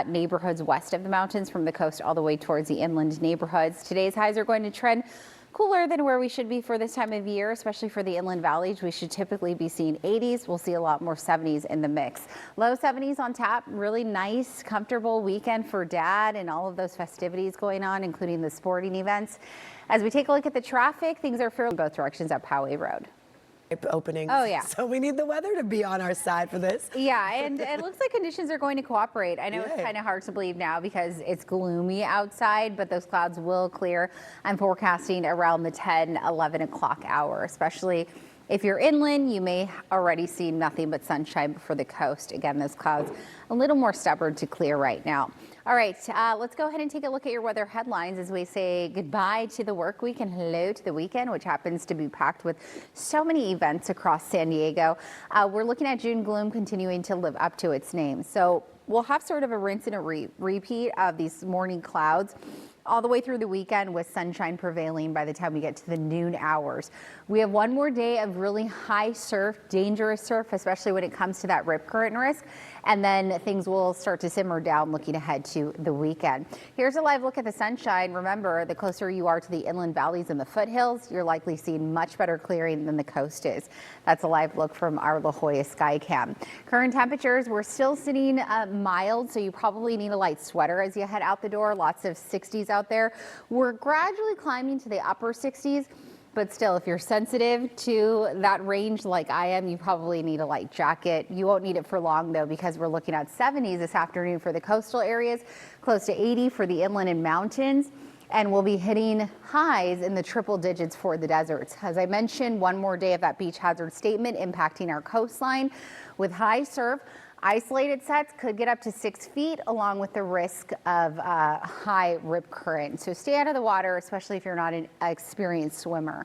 neighborhoods west of the mountains from the coast all the way towards the inland neighborhoods. Today's highs are going to trend cooler than where we should be for this time of year, especially for the inland valleys. We should typically be seeing 80s. We'll see a lot more 70s in the mix. Low 70s on tap. Really nice, comfortable weekend for dad and all of those festivities going on, including the sporting events. As we take a look at the traffic, things are fairly in both directions at Poway Road. Openings. Oh, yeah. So we need the weather to be on our side for this. Yeah, and it looks like conditions are going to cooperate. I know it's kind of hard to believe now because it's gloomy outside, but those clouds will clear. I'm forecasting around the 10, 11 o'clock hour, especially If you're inland, you may already see nothing but sunshine for the coast. Again, those clouds a little more stubborn to clear right now. All right, let's go ahead and take a look at your weather headlines as we say goodbye to the work week and hello to the weekend, which happens to be packed with so many events across San Diego. We're looking at June gloom continuing to live up to its name. So we'll have sort of a rinse and a repeat of these morning clouds all the way through the weekend with sunshine prevailing by the time we get to the noon hours. We have one more day of really high surf, dangerous surf, especially when it comes to that rip current risk. And then things will start to simmer down looking ahead to the weekend. Here's a live look at the sunshine. Remember, the closer you are to the inland valleys and the foothills, you're likely seeing much better clearing than the coast is. That's a live look from our La Jolla Skycam. Current temperatures, we're still sitting mild, so you probably need a light sweater as you head out the door. Lots of 60s out there. We're gradually climbing to the upper 60s. But still, if you're sensitive to that range like I am, you probably need a light jacket. You won't need it for long, though, because we're looking at 70s this afternoon for the coastal areas, close to 80 for the inland and mountains, and we'll be hitting highs in the triple digits for the deserts. As I mentioned, one more day of that beach hazard statement impacting our coastline with high surf. Isolated sets could get up to 6 feet, along with the risk of high rip current. So stay out of the water, especially if you're not an experienced swimmer.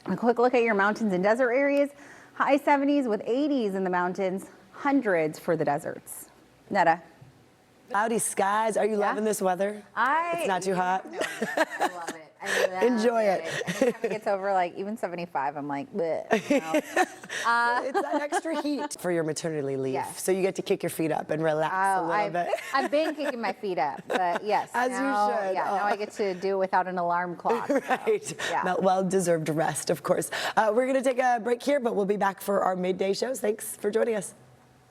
A quick look at your mountains and desert areas. High 70s with 80s in the mountains, hundreds for the deserts. Netta. Cloudy skies. Are you loving this weather? It's not too hot? No, I love it. Enjoy it. Anytime it gets over like even 75, I'm like, bleh, no. It's that extra heat for your maternity leave. Yes. So you get to kick your feet up and relax a little bit. I've been kicking my feet up, but yes. As you should. Yeah, now I get to do it without an alarm clock. Right. So, yeah. Well-deserved rest, of course. We're going to take a break here, but we'll be back for our midday shows. Thanks for joining us.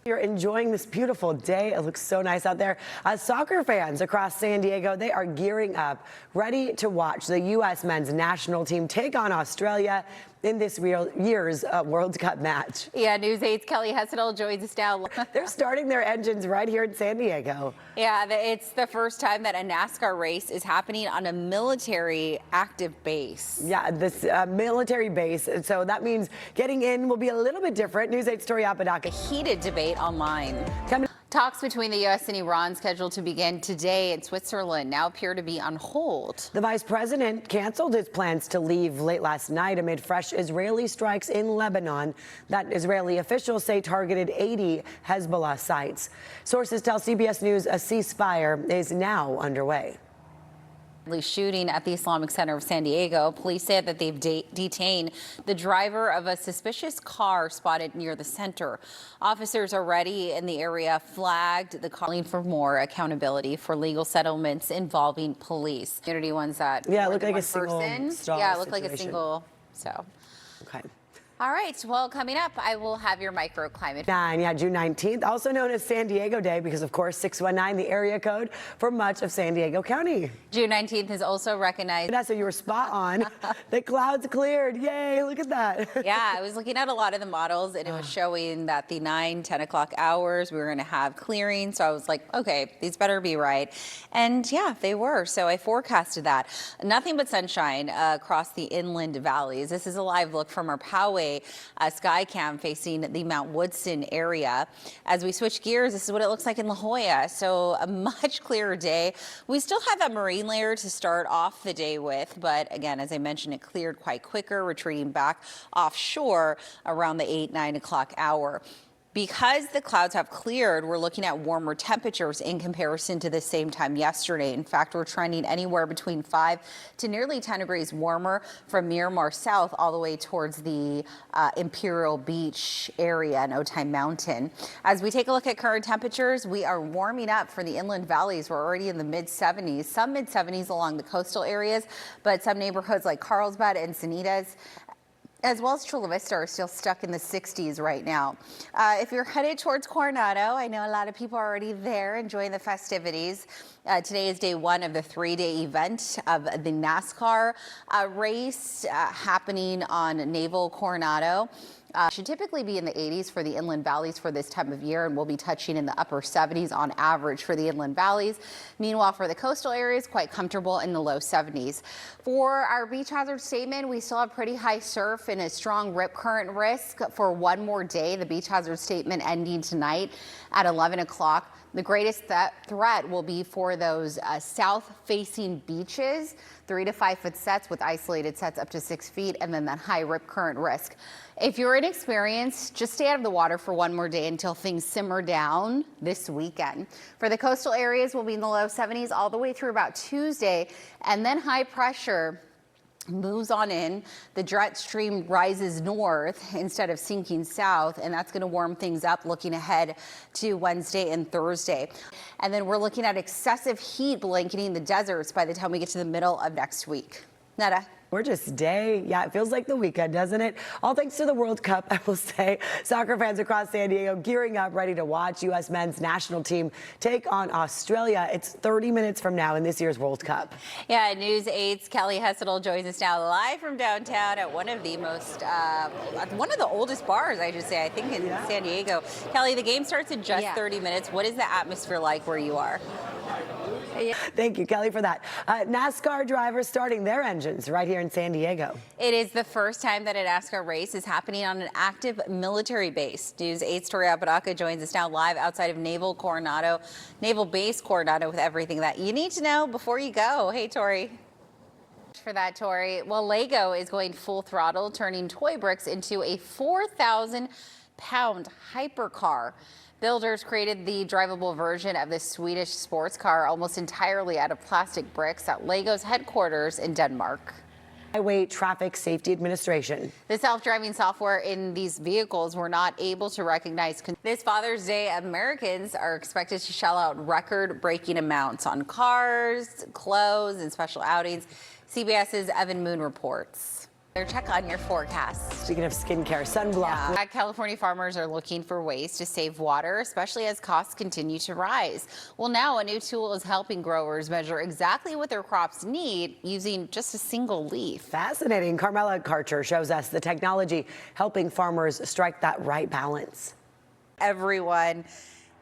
You're enjoying this beautiful day. It looks so nice out there. Soccer fans across San Diego, they are gearing up, ready to watch the U.S. men's national team take on Australia in this year's World Cup match. Yeah, News 8's Kelly Hessedal joins us now. They're starting their engines right here in San Diego. Yeah, it's the first time that a NASCAR race is happening on a military active base. Yeah, this military base. So that means getting in will be a little bit different. News 8's Tori Apodaca. A heated debate online. Coming Talks between the U.S. and Iran scheduled to begin today in Switzerland now appear to be on hold. The vice president canceled his plans to leave late last night amid fresh Israeli strikes in Lebanon that Israeli officials say targeted 80 Hezbollah sites. Sources tell CBS News a ceasefire is now underway. Shooting at the Islamic Center of San Diego. Police said that they've detained the driver of a suspicious car spotted near the center. Officers already in the area flagged the calling for more accountability for legal settlements involving police. Community ones that Yeah, it more looked than like a one single person. stall Yeah, it looked like a situation. single. So. Okay. All right, well, coming up, I will have your microclimate. June 19th, also known as San Diego Day because, of course, 619, the area code for much of San Diego County. June 19th is also recognized. Vanessa, you were spot on. The clouds cleared. Yay, look at that. Yeah, I was looking at a lot of the models, and it was showing that the 9, 10 o'clock hours, we were going to have clearing. So I was like, okay, these better be right. And yeah, they were. So I forecasted that. Nothing but sunshine across the inland valleys. This is a live look from our Poway Skycam facing the Mount Woodson area. As we switch gears, this is what it looks like in La Jolla. So a much clearer day. We still have that marine layer to start off the day with, but again, as I mentioned, it cleared quite quicker, retreating back offshore around the 8, 9 o'clock hour. Because the clouds have cleared, we're looking at warmer temperatures in comparison to the same time yesterday. In fact, we're trending anywhere between 5 to nearly 10 degrees warmer from Miramar South all the way towards the Imperial Beach area and Otay Mountain. As we take a look at current temperatures, we are warming up for the inland valleys. We're already in the mid-70s, some mid-70s along the coastal areas, but some neighborhoods like Carlsbad and Encinitas, as well as Chula Vista, are still stuck in the 60s right now. If you're headed towards Coronado, I know a lot of people are already there enjoying the festivities. Today is day 1 of the 3-day event of the NASCAR race happening on Naval Coronado. Should typically be in the 80s for the inland valleys for this time of year, and we'll be touching in the upper 70s on average for the inland valleys. Meanwhile, for the coastal areas, quite comfortable in the low 70s. For our beach hazard statement, we still have pretty high surf and a strong rip current risk for one more day. The beach hazard statement ending tonight at 11 o'clock. The greatest threat will be for those south-facing beaches, 3 to 5 foot sets with isolated sets up to 6 feet, and then that high rip current risk. If you're inexperienced, just stay out of the water for one more day until things simmer down this weekend. For the coastal areas, we'll be in the low 70s all the way through about Tuesday, and then high pressure moves on in. The jet stream rises north instead of sinking south, and that's going to warm things up looking ahead to Wednesday and Thursday. And then we're looking at excessive heat blanketing the deserts by the time we get to the middle of next week. Netta. Gorgeous day. Yeah, it feels like the weekend, doesn't it? All thanks to the World Cup, I will say. Soccer fans across San Diego gearing up, ready to watch U.S. men's national team take on Australia. It's 30 minutes from now in this year's World Cup. Yeah, News 8's Kelly Hessedal joins us now live from downtown at one of the oldest bars, I should say, I think in San Diego. Kelly, the game starts in just 30 minutes. What is the atmosphere like where you are? Thank you, Kelly, for that. NASCAR drivers starting their engines right here in San Diego. It is the first time that a NASCAR race is happening on an active military base. News 8's Tori Apodaca joins us now live outside of Naval Base Coronado with everything that you need to know before you go. Hey, Tori. For that, Tori. Well, Lego is going full throttle, turning toy bricks into a 4,000-pound hypercar. Builders created the drivable version of this Swedish sports car almost entirely out of plastic bricks at Lego's headquarters in Denmark. Highway Traffic Safety Administration. The self-driving software in these vehicles were not able to recognize. This Father's Day, Americans are expected to shell out record-breaking amounts on cars, clothes, and special outings. CBS's Evan Moon reports. Check on your forecast. Speaking of skincare, sunblock. Yeah. California farmers are looking for ways to save water, especially as costs continue to rise. Well, now a new tool is helping growers measure exactly what their crops need using just a single leaf. Fascinating. Carmela Karcher shows us the technology helping farmers strike that right balance. Everyone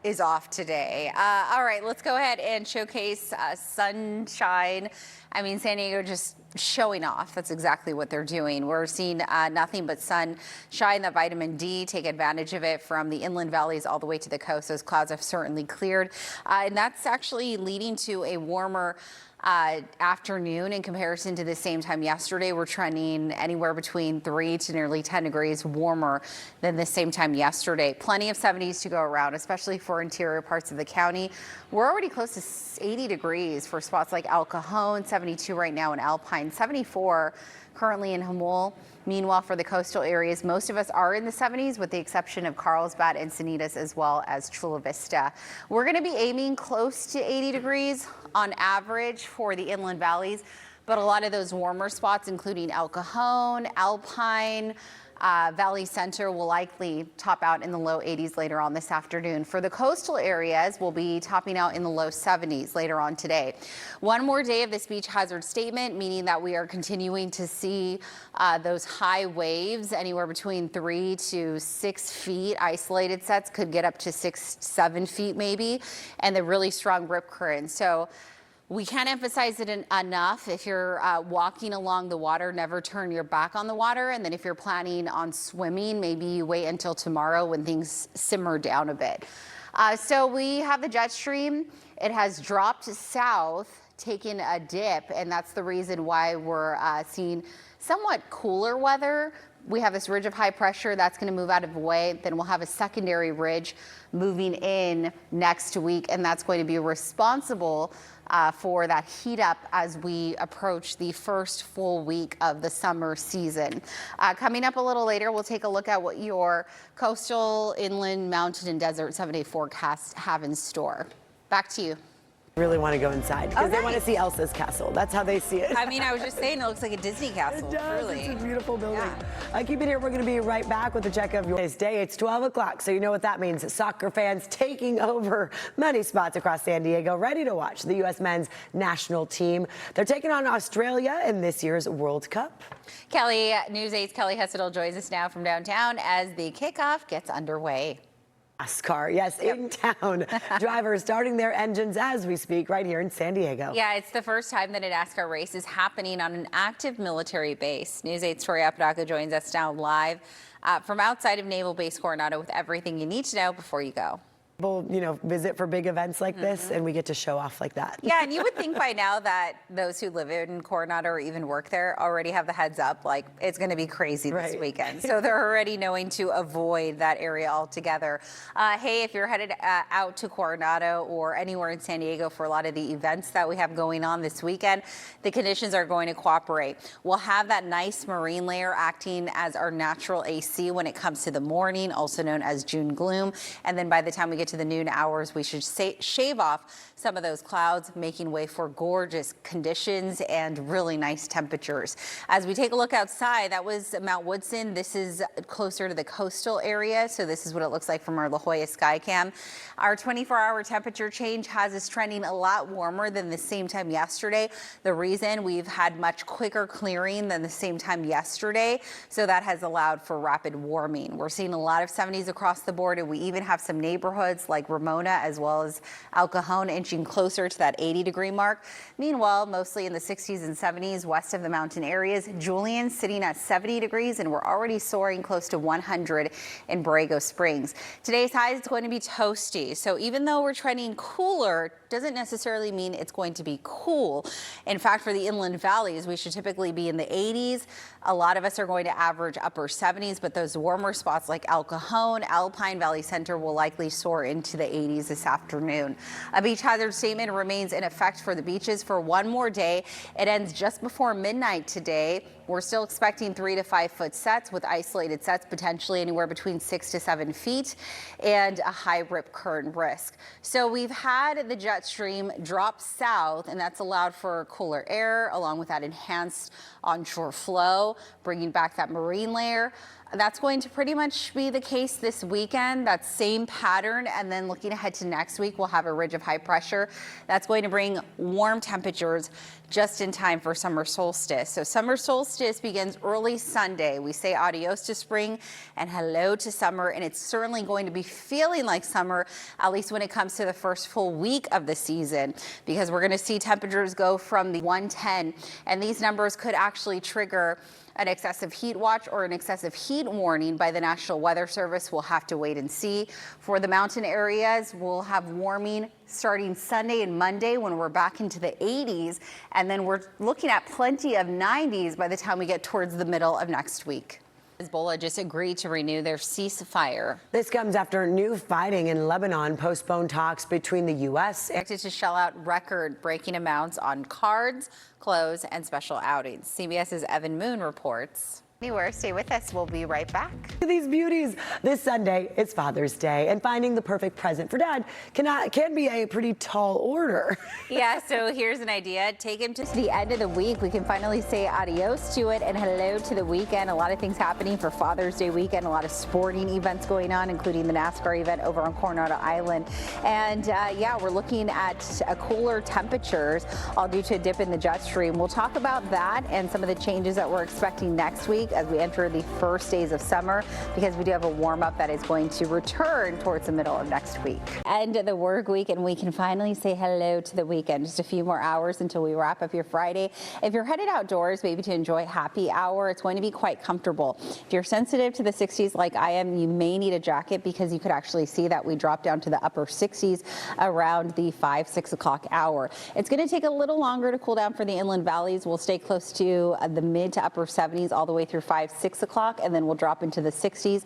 is off today. All right, let's go ahead and showcase sunshine. I mean, San Diego just showing off. That's exactly what they're doing. We're seeing nothing but sunshine, that vitamin D, take advantage of it from the inland valleys all the way to the coast. Those clouds have certainly cleared. And that's actually leading to a warmer afternoon in comparison to the same time yesterday. We're trending anywhere between 3 to nearly 10 degrees warmer than the same time yesterday. Plenty of 70s to go around, especially for interior parts of the county. We're already close to 80 degrees for spots like El Cajon, 72 right now in Alpine, 74 currently in Jamul. Meanwhile, for the coastal areas, most of us are in the 70s with the exception of Carlsbad, Encinitas, as well as Chula Vista. We're going to be aiming close to 80 degrees on average for the inland valleys, but a lot of those warmer spots, including El Cajon, Alpine, Valley Center, will likely top out in the low 80s later on this afternoon. For the coastal areas, we'll be topping out in the low 70s later on today. One more day of this beach hazard statement, meaning that we are continuing to see those high waves, anywhere between 3 to 6 feet. Isolated sets could get up to 6, 7 feet maybe, and the really strong rip current. So we can't emphasize it enough. If you're walking along the water, never turn your back on the water. And then if you're planning on swimming, maybe you wait until tomorrow when things simmer down a bit. So we have the jet stream. It has dropped south, taken a dip, and that's the reason why we're seeing somewhat cooler weather. We have this ridge of high pressure that's going to move out of the way. Then we'll have a secondary ridge moving in next week, and that's going to be responsible for that heat up as we approach the first full week of the summer season. Coming up a little later, we'll take a look at what your coastal, inland, mountain, and desert 7-day forecasts have in store. Back to you. Really want to go inside because they want to nice. see Elsa's castle. That's how they see it. I mean, I was just saying, it looks like a Disney castle. It does. Truly. It's a beautiful building. Yeah. Keep it here. We're going to be right back with a check of your day. It's 12 o'clock, so you know what that means. Soccer fans taking over many spots across San Diego, ready to watch the U.S. men's national team. They're taking on Australia in this year's World Cup. Kelly, News 8's Kelly Hessedal joins us now from downtown as the kickoff gets underway. NASCAR, yes, in town. Drivers starting their engines as we speak right here in San Diego. Yeah, it's the first time that a NASCAR race is happening on an active military base. News 8's Tori Apodaca joins us now live from outside of Naval Base Coronado with everything you need to know before you go. People, visit for big events like this, and we get to show off like that. Yeah, and you would think by now that those who live in Coronado or even work there already have the heads up, like it's going to be crazy this weekend. So they're already knowing to avoid that area altogether. Hey, if you're headed out to Coronado or anywhere in San Diego for a lot of the events that we have going on this weekend, the conditions are going to cooperate. We'll have that nice marine layer acting as our natural AC when it comes to the morning, also known as June gloom. And then by the time we get to the noon hours, we should shave off some of those clouds, making way for gorgeous conditions and really nice temperatures. As we take a look outside, that was Mount Woodson. This is closer to the coastal area, so this is what it looks like from our La Jolla Skycam. Our 24-hour temperature change has us trending a lot warmer than the same time yesterday. The reason, we've had much quicker clearing than the same time yesterday, so that has allowed for rapid warming. We're seeing a lot of 70s across the board, and we even have some neighborhoods like Ramona as well as El Cajon inching closer to that 80-degree mark. Meanwhile, mostly in the 60s and 70s west of the mountain areas. Julian sitting at 70 degrees, and we're already soaring close to 100 in Borrego Springs. Today's high is going to be toasty, so even though we're trending cooler, doesn't necessarily mean it's going to be cool. In fact, for the inland valleys, we should typically be in the 80s. A lot of us are going to average upper 70s, but those warmer spots like El Cajon, Alpine Valley Center will likely soar into the 80s this afternoon. A beach hazard statement remains in effect for the beaches for one more day. It ends just before midnight today. We're still expecting 3 to 5 foot sets with isolated sets potentially anywhere between 6 to 7 feet and a high rip current risk. So we've had the jet stream drop south, and that's allowed for cooler air along with that enhanced onshore flow, bringing back that marine layer. That's going to pretty much be the case this weekend, that same pattern. And then looking ahead to next week, we'll have a ridge of high pressure. That's going to bring warm temperatures just in time for summer solstice. So summer solstice begins early Sunday. We say adios to spring and hello to summer. And it's certainly going to be feeling like summer, at least when it comes to the first full week of the season, because we're going to see temperatures go from the 110. And these numbers could actually trigger an excessive heat watch or an excessive heat warning by the National Weather Service. We'll have to wait and see. For the mountain areas, we'll have warming starting Sunday and Monday when we're back into the 80s. And then we're looking at plenty of 90s by the time we get towards the middle of next week. Hezbollah just agreed to renew their ceasefire. This comes after new fighting in Lebanon postponed talks between the U.S. Expected to shell out record-breaking amounts on cards, clothes, and special outings. CBS's Evan Moon reports. Anywhere, stay with us. We'll be right back. These beauties. This Sunday, it's Father's Day, and finding the perfect present for Dad can be a pretty tall order. Yeah, so here's an idea. Take him to the end of the week. We can finally say adios to it and hello to the weekend. A lot of things happening for Father's Day weekend. A lot of sporting events going on, including the NASCAR event over on Coronado Island. And yeah, we're looking at cooler temperatures, all due to a dip in the jet stream. We'll talk about that and some of the changes that we're expecting next week as we enter the first days of summer, because we do have a warm up that is going to return towards the middle of next week. End of the work week, and we can finally say hello to the weekend. Just a few more hours until we wrap up your Friday. If you're headed outdoors, maybe to enjoy happy hour, it's going to be quite comfortable. If you're sensitive to the 60s like I am, you may need a jacket, because you could actually see that we drop down to the upper 60s around the 5-6 o'clock hour. It's going to take a little longer to cool down for the inland valleys. We'll stay close to the mid to upper 70s all the way through 5, 6 o'clock, and then we'll drop into the 60s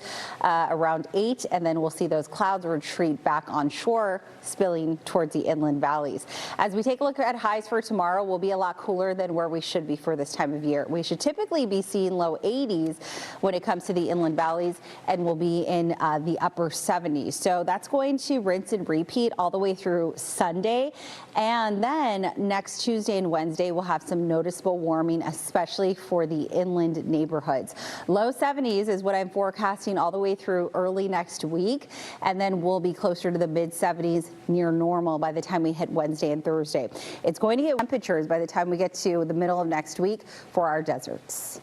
around 8, and then we'll see those clouds retreat back on shore, spilling towards the inland valleys. As we take a look at highs for tomorrow, we'll be a lot cooler than where we should be for this time of year. We should typically be seeing low 80s when it comes to the inland valleys, and we'll be in the upper 70s. So that's going to rinse and repeat all the way through Sunday. And then next Tuesday and Wednesday, we'll have some noticeable warming, especially for the inland neighborhoods. Low 70s is what I'm forecasting all the way through early next week. And then we'll be closer to the mid 70s, near normal, by the time we hit Wednesday and Thursday. It's going to get temperatures by the time we get to the middle of next week for our deserts.